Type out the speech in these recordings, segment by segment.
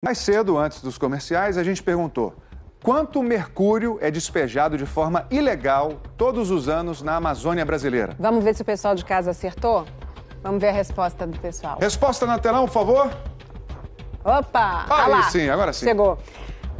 Mais cedo, antes dos comerciais, a gente perguntou: quanto mercúrio é despejado de forma ilegal todos os anos na Amazônia brasileira? Vamos ver se o pessoal de casa acertou? Vamos ver a resposta do pessoal. Resposta na telão, por favor. Opa! Aí lá. sim, agora sim. Chegou.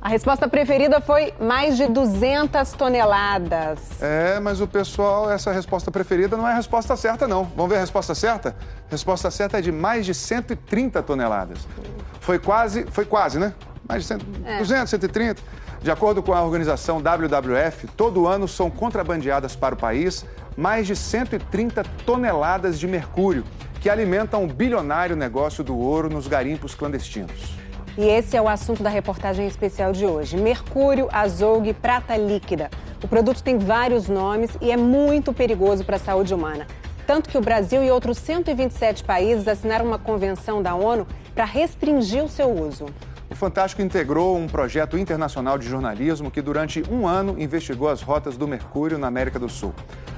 A resposta preferida foi mais de 200 toneladas. Mas o pessoal, essa resposta preferida não é a resposta certa, não. Vamos ver a resposta certa? A resposta certa é de mais de 130 toneladas. Foi quase, né? Mais de 200, 130. De acordo com a organização WWF, todo ano são contrabandeadas para o país mais de 130 toneladas de mercúrio, que alimentam o bilionário negócio do ouro nos garimpos clandestinos. E esse é o assunto da reportagem especial de hoje. Mercúrio, azougue, prata líquida. O produto tem vários nomes e é muito perigoso para a saúde humana. Tanto que o Brasil e outros 127 países assinaram uma convenção da ONU para restringir o seu uso. O Fantástico integrou um projeto internacional de jornalismo que durante um ano investigou as rotas do mercúrio na América do Sul.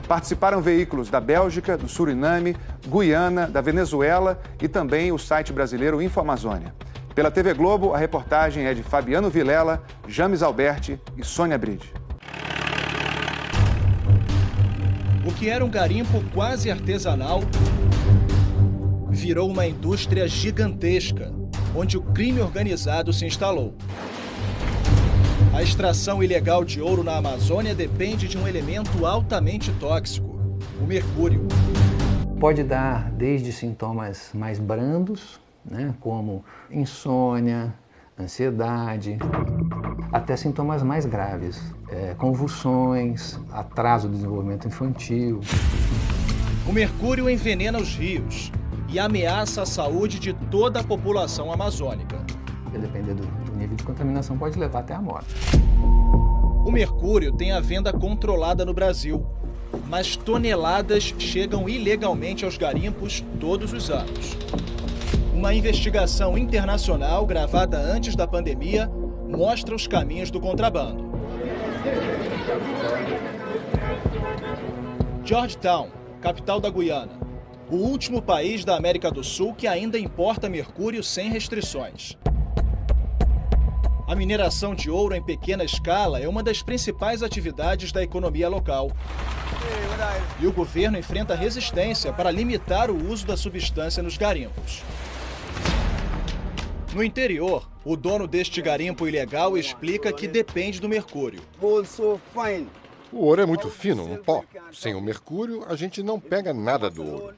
Participaram veículos da Bélgica, do Suriname, Guiana, da Venezuela e também o site brasileiro InfoAmazônia. Pela TV Globo, a reportagem é de Fabiano Vilela, James Alberti e Sônia Bride. O que era um garimpo quase artesanal virou uma indústria gigantesca, onde o crime organizado se instalou. A extração ilegal de ouro na Amazônia depende de um elemento altamente tóxico, o mercúrio. Pode dar desde sintomas mais brandos, como insônia, ansiedade, até sintomas mais graves, convulsões, atraso do desenvolvimento infantil. O mercúrio envenena os rios e ameaça a saúde de toda a população amazônica. Dependendo do nível de contaminação, pode levar até a morte. O mercúrio tem a venda controlada no Brasil, mas toneladas chegam ilegalmente aos garimpos todos os anos. Uma investigação internacional gravada antes da pandemia mostra os caminhos do contrabando. Georgetown, capital da Guiana, o último país da América do Sul que ainda importa mercúrio sem restrições. A mineração de ouro em pequena escala é uma das principais atividades da economia local. E o governo enfrenta resistência para limitar o uso da substância nos garimpos. No interior, o dono deste garimpo ilegal explica que depende do mercúrio. O ouro é muito fino, um pó. Sem o mercúrio, a gente não pega nada do ouro.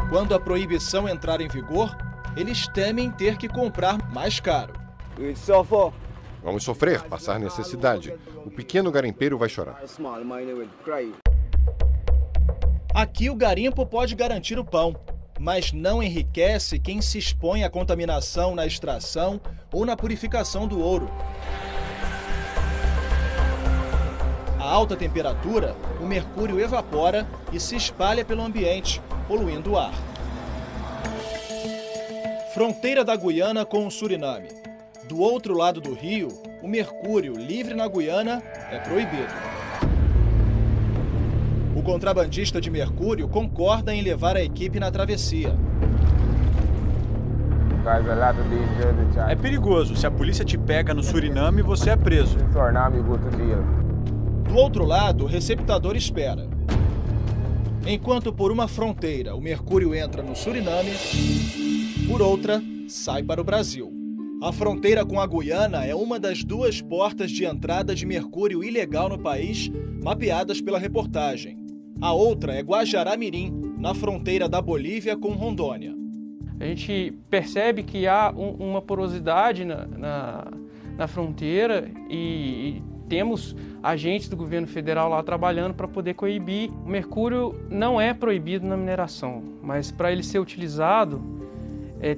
Quando a proibição entrar em vigor, eles temem ter que comprar mais caro. Vamos sofrer, passar necessidade. O pequeno garimpeiro vai chorar. Aqui o garimpo pode garantir o pão, mas não enriquece quem se expõe à contaminação na extração ou na purificação do ouro. A alta temperatura, o mercúrio evapora e se espalha pelo ambiente, poluindo o ar. Fronteira da Guiana com o Suriname. Do outro lado do rio, o mercúrio livre na Guiana é proibido. O contrabandista de mercúrio concorda em levar a equipe na travessia. É perigoso. Se a polícia te pega no Suriname, você é preso. Do outro lado, o receptador espera. Enquanto por uma fronteira o mercúrio entra no Suriname, por outra, sai para o Brasil. A fronteira com a Guiana é uma das duas portas de entrada de mercúrio ilegal no país, mapeadas pela reportagem. A outra é Guajará-Mirim, na fronteira da Bolívia com Rondônia. A gente percebe que há uma porosidade na fronteira e temos agentes do governo federal lá trabalhando para poder coibir. O mercúrio não é proibido na mineração, mas para ele ser utilizado,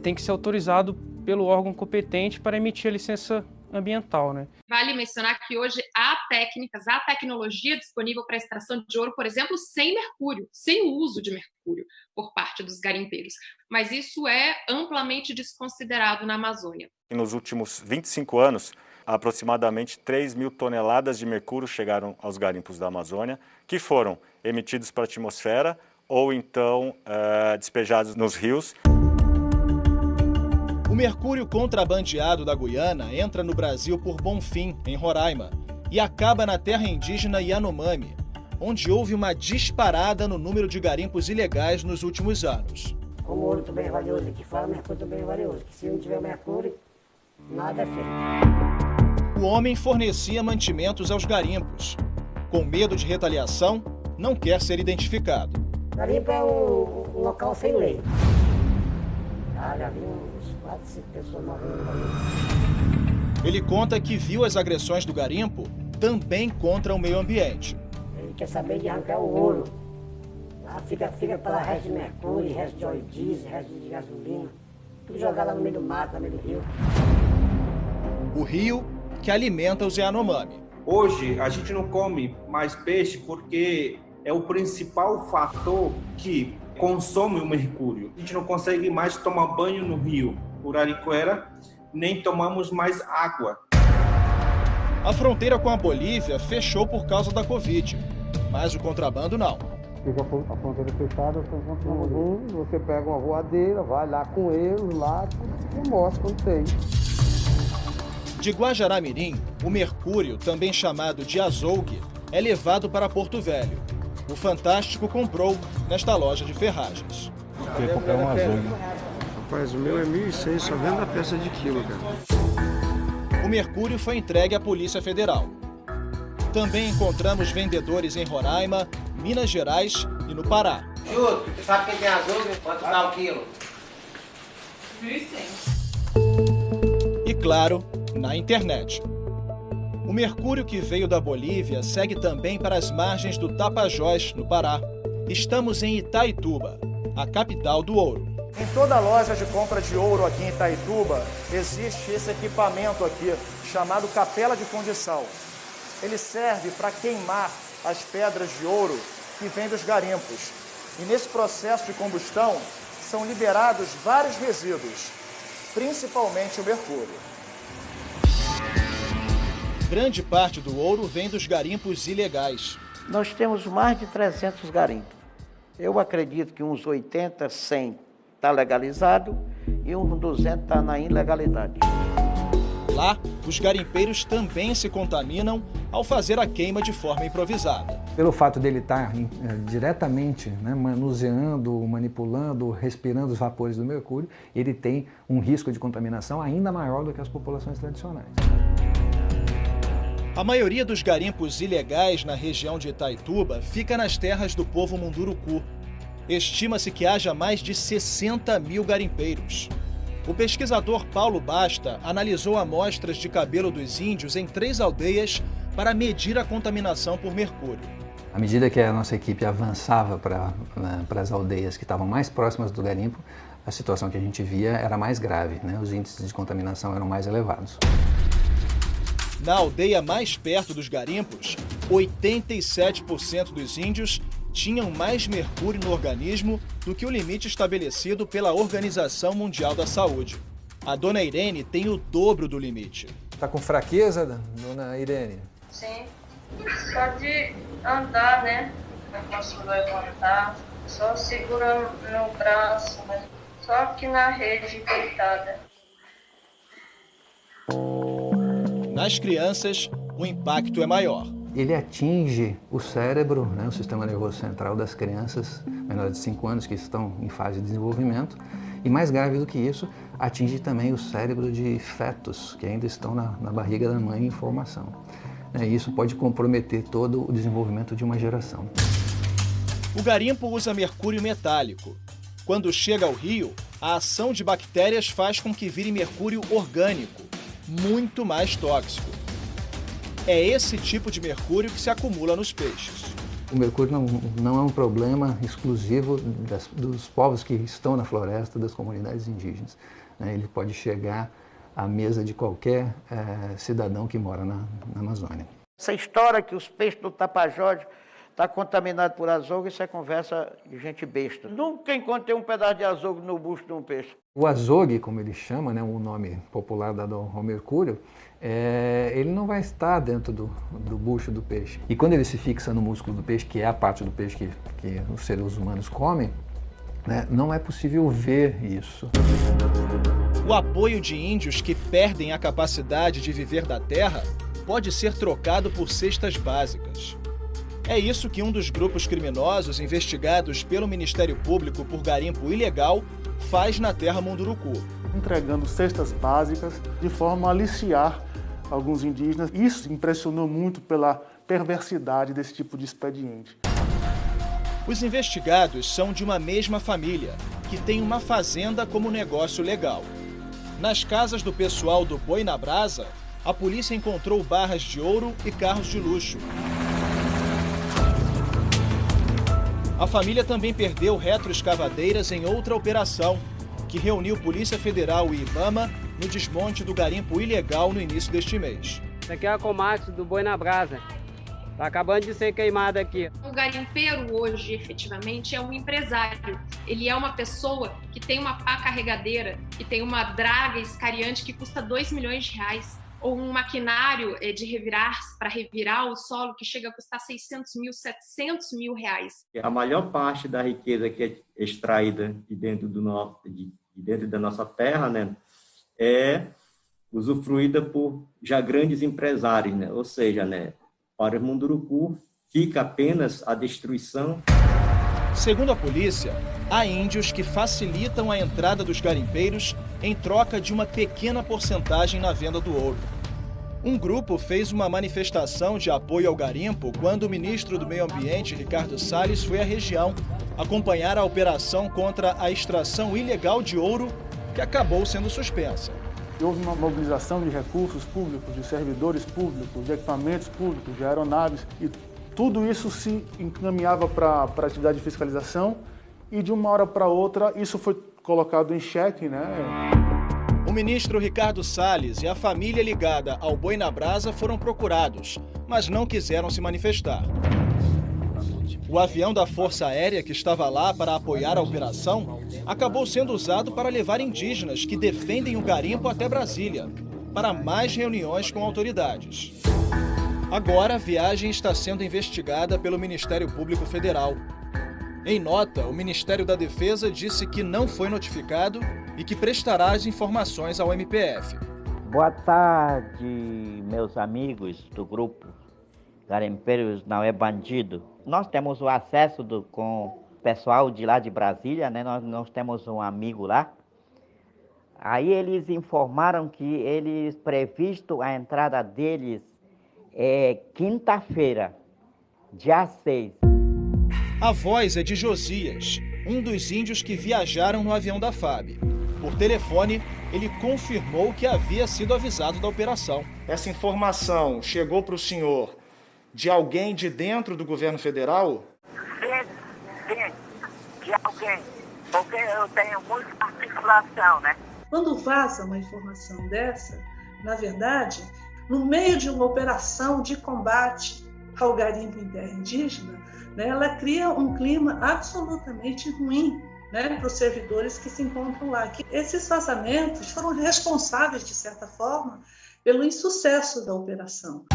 tem que ser autorizado pelo órgão competente para emitir a licença ambiental, Vale mencionar que hoje há técnicas, há tecnologia disponível para a extração de ouro, por exemplo, sem mercúrio, sem o uso de mercúrio por parte dos garimpeiros. Mas isso é amplamente desconsiderado na Amazônia. Nos últimos 25 anos, aproximadamente 3.000 toneladas de mercúrio chegaram aos garimpos da Amazônia, que foram emitidos para a atmosfera ou então despejados nos rios. O mercúrio contrabandeado da Guiana entra no Brasil por Bonfim, em Roraima, e acaba na terra indígena Yanomami, onde houve uma disparada no número de garimpos ilegais nos últimos anos. Como o ouro também é valioso aqui fora, o mercúrio também é valioso, que se não tiver mercúrio, nada é feito. O homem fornecia mantimentos aos garimpos. Com medo de retaliação, não quer ser identificado. Garimpo é um local sem lei. Já vi uns 4, 5 pessoas morrendo no garimpo. Ele conta que viu as agressões do garimpo também contra o meio ambiente. Ele quer saber de arrancar o ouro. Lá fica para resto de mercúrio, resto de óleo diesel, resto de gasolina. Tudo jogado lá no meio do mato, no meio do rio. O rio que alimenta os Yanomami. Hoje a gente não come mais peixe porque é o principal fator que consome o mercúrio. A gente não consegue mais tomar banho no rio Uraricuera, nem tomamos mais água. A fronteira com a Bolívia fechou por causa da Covid, mas o contrabando não. Fica a fronteira fechada, você pega uma voadeira, vai lá com eles, lá e mostra quando tem. De Guajará-Mirim, o mercúrio, também chamado de azougue, é levado para Porto Velho. O Fantástico comprou nesta loja de ferragens. Eu queria comprar um azougue. Rapaz, o meu é 1.100, só vendo a peça de quilo, cara. O mercúrio foi entregue à Polícia Federal. Também encontramos vendedores em Roraima, Minas Gerais e no Pará. Juro, tu sabe quem tem azougue? Quanto dá o quilo? 1.100. E claro, na internet. O mercúrio que veio da Bolívia segue também para as margens do Tapajós, no Pará. Estamos em Itaituba, a capital do ouro. Em toda loja de compra de ouro aqui em Itaituba, existe esse equipamento aqui, chamado capela de fundição. Ele serve para queimar as pedras de ouro que vêm dos garimpos. E nesse processo de combustão, são liberados vários resíduos, principalmente o mercúrio. Grande parte do ouro vem dos garimpos ilegais. Nós temos mais de 300 garimpos. Eu acredito que uns 80, 100 está legalizado e uns 200 está na ilegalidade. Lá, os garimpeiros também se contaminam ao fazer a queima de forma improvisada. Pelo fato dele estar diretamente manuseando, manipulando, respirando os vapores do mercúrio, ele tem um risco de contaminação ainda maior do que as populações tradicionais. A maioria dos garimpos ilegais na região de Itaituba fica nas terras do povo Munduruku. Estima-se que haja mais de 60 mil garimpeiros. O pesquisador Paulo Basta analisou amostras de cabelo dos índios em 3 aldeias para medir a contaminação por mercúrio. À medida que a nossa equipe avançava para as aldeias que estavam mais próximas do garimpo, a situação que a gente via era mais grave, os índices de contaminação eram mais elevados. Na aldeia mais perto dos garimpos, 87% dos índios tinham mais mercúrio no organismo do que o limite estabelecido pela Organização Mundial da Saúde. A dona Irene tem o dobro do limite. Está com fraqueza, dona Irene? Sim, só de andar, não posso levantar, só segurando no braço, só aqui na rede deitada. Nas crianças, o impacto é maior. Ele atinge o cérebro, o sistema nervoso central das crianças menores de 5 anos que estão em fase de desenvolvimento. E mais grave do que isso, atinge também o cérebro de fetos que ainda estão na barriga da mãe em formação. E isso pode comprometer todo o desenvolvimento de uma geração. O garimpo usa mercúrio metálico. Quando chega ao rio, a ação de bactérias faz com que vire mercúrio orgânico, muito mais tóxico. É esse tipo de mercúrio que se acumula nos peixes. O mercúrio não é um problema exclusivo dos povos que estão na floresta, das comunidades indígenas. Ele pode chegar à mesa de qualquer cidadão que mora na Amazônia. Essa história que os peixes do Tapajós estão contaminados por azougue, isso é conversa de gente besta. Nunca encontrei um pedaço de azougue no bucho de um peixe. O azougue, como ele chama, o nome popular dado ao mercúrio, ele não vai estar dentro do bucho do peixe. E quando ele se fixa no músculo do peixe, que é a parte do peixe que os seres humanos comem, não é possível ver isso. O apoio de índios que perdem a capacidade de viver da terra pode ser trocado por cestas básicas. É isso que um dos grupos criminosos investigados pelo Ministério Público por garimpo ilegal faz na terra Munduruku. Entregando cestas básicas de forma a aliciar alguns indígenas. Isso impressionou muito pela perversidade desse tipo de expediente. Os investigados são de uma mesma família, que tem uma fazenda como negócio legal. Nas casas do pessoal do Boi na Brasa, a polícia encontrou barras de ouro e carros de luxo. A família também perdeu retroescavadeiras em outra operação, que reuniu Polícia Federal e IBAMA no desmonte do garimpo ilegal no início deste mês. Isso aqui é a comarca do Boi na Brasa. Está acabando de ser queimado aqui. O garimpeiro hoje, efetivamente, é um empresário. Ele é uma pessoa que tem uma pá carregadeira, que tem uma draga escariante que custa R$2 milhões, ou um maquinário de revirar, para revirar o solo, que chega a custar 600 mil, 700 mil reais. A maior parte da riqueza que é extraída de dentro da nossa terra, né, é usufruída por já grandes empresários, né? Ou seja, né, para o Munduruku fica apenas a destruição. Segundo a polícia, há índios que facilitam a entrada dos garimpeiros em troca de uma pequena porcentagem na venda do ouro. Um grupo fez uma manifestação de apoio ao garimpo quando o ministro do Meio Ambiente, Ricardo Salles, foi à região acompanhar a operação contra a extração ilegal de ouro, que acabou sendo suspensa. Houve uma mobilização de recursos públicos, de servidores públicos, de equipamentos públicos, de aeronaves, e tudo isso se encaminhava para a atividade de fiscalização, e de uma hora para outra isso foi colocado em xeque, né? O ministro Ricardo Salles e a família ligada ao Boi na Brasa foram procurados, mas não quiseram se manifestar. O avião da Força Aérea que estava lá para apoiar a operação acabou sendo usado para levar indígenas que defendem o garimpo até Brasília, para mais reuniões com autoridades. Agora, a viagem está sendo investigada pelo Ministério Público Federal. Em nota, o Ministério da Defesa disse que não foi notificado e que prestará as informações ao MPF. Boa tarde, meus amigos do grupo Garimpeiros Não é Bandido. Nós temos o acesso com o pessoal de lá de Brasília, né? Nós temos um amigo lá. Aí eles informaram que eles previsto a entrada deles quinta-feira, dia 6. A voz é de Josias, um dos índios que viajaram no avião da FAB. Por telefone, ele confirmou que havia sido avisado da operação. Essa informação chegou para o senhor de alguém de dentro do governo federal? Sim, de alguém, porque eu tenho muita articulação, né? Quando vaza uma informação dessa, na verdade, no meio de uma operação de combate ao garimpo em terra indígena, né, ela cria um clima absolutamente ruim, né, para os servidores que se encontram lá. Esses vazamentos foram responsáveis, de certa forma, pelo insucesso da operação.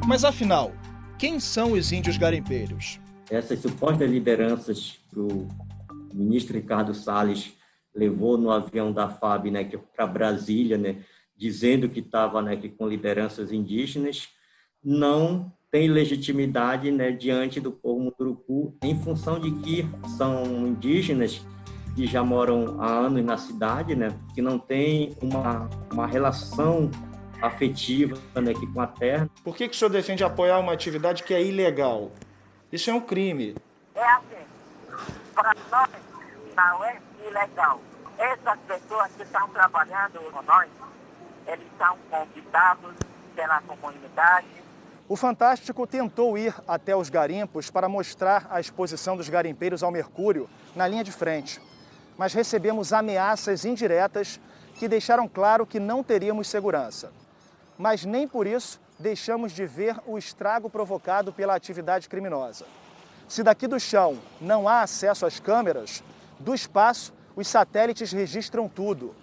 Mas afinal, quem são os índios garimpeiros? Essas supostas lideranças que o ministro Ricardo Salles levou no avião da FAB, né, para Brasília, né, dizendo que estava, né, com lideranças indígenas, não tem legitimidade, né, diante do povo Munduruku, em função de que são indígenas que já moram há anos na cidade, né, que não tem uma relação afetiva, né, aqui com a terra. Por que o senhor defende apoiar uma atividade que é ilegal? Isso é um crime. É assim, para nós não é ilegal. Essas pessoas que estão trabalhando com nós, eles são convidados pela comunidade. O Fantástico tentou ir até os garimpos para mostrar a exposição dos garimpeiros ao mercúrio na linha de frente, mas recebemos ameaças indiretas que deixaram claro que não teríamos segurança. Mas nem por isso deixamos de ver o estrago provocado pela atividade criminosa. Se daqui do chão não há acesso às câmeras, do espaço os satélites registram tudo.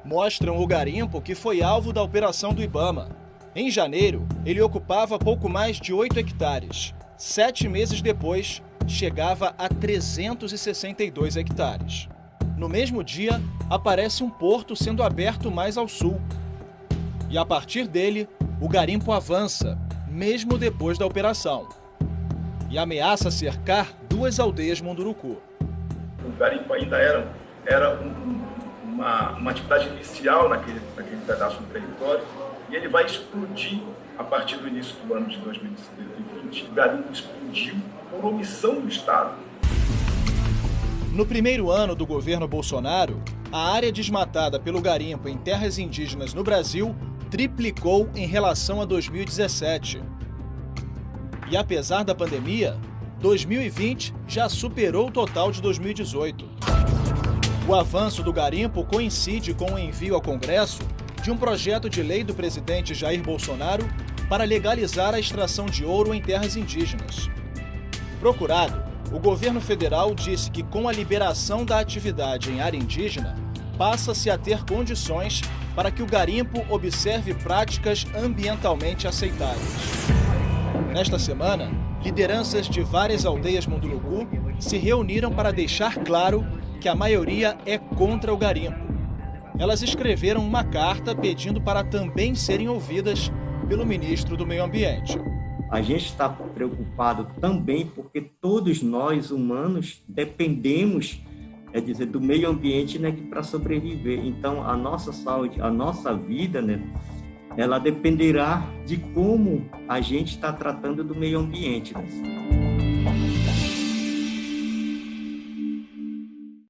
Mostram o garimpo que foi alvo da operação do IBAMA. Em janeiro, ele ocupava pouco mais de 8 hectares. 7 meses depois, chegava a 362 hectares. No mesmo dia, aparece um porto sendo aberto mais ao sul. E a partir dele, o garimpo avança, mesmo depois da operação. E ameaça cercar 2 aldeias Munduruku. O garimpo ainda era uma atividade inicial naquele pedaço do território, e ele vai explodir a partir do início do ano de 2020. O garimpo explodiu por omissão do Estado. No primeiro ano do governo Bolsonaro, a área desmatada pelo garimpo em terras indígenas no Brasil triplicou em relação a 2017. E apesar da pandemia, 2020 já superou o total de 2018. O avanço do garimpo coincide com o envio ao Congresso de um projeto de lei do presidente Jair Bolsonaro para legalizar a extração de ouro em terras indígenas. Procurado, o governo federal disse que com a liberação da atividade em área indígena, passa-se a ter condições para que o garimpo observe práticas ambientalmente aceitáveis. Nesta semana, lideranças de várias aldeias Munduruku se reuniram para deixar claro que a maioria é contra o garimpo. Elas escreveram uma carta pedindo para também serem ouvidas pelo ministro do Meio Ambiente. A gente está preocupado também porque todos nós, humanos, dependemos, do meio ambiente, né, para sobreviver. Então, a nossa saúde, a nossa vida, né, ela dependerá de como a gente está tratando do meio ambiente. Né?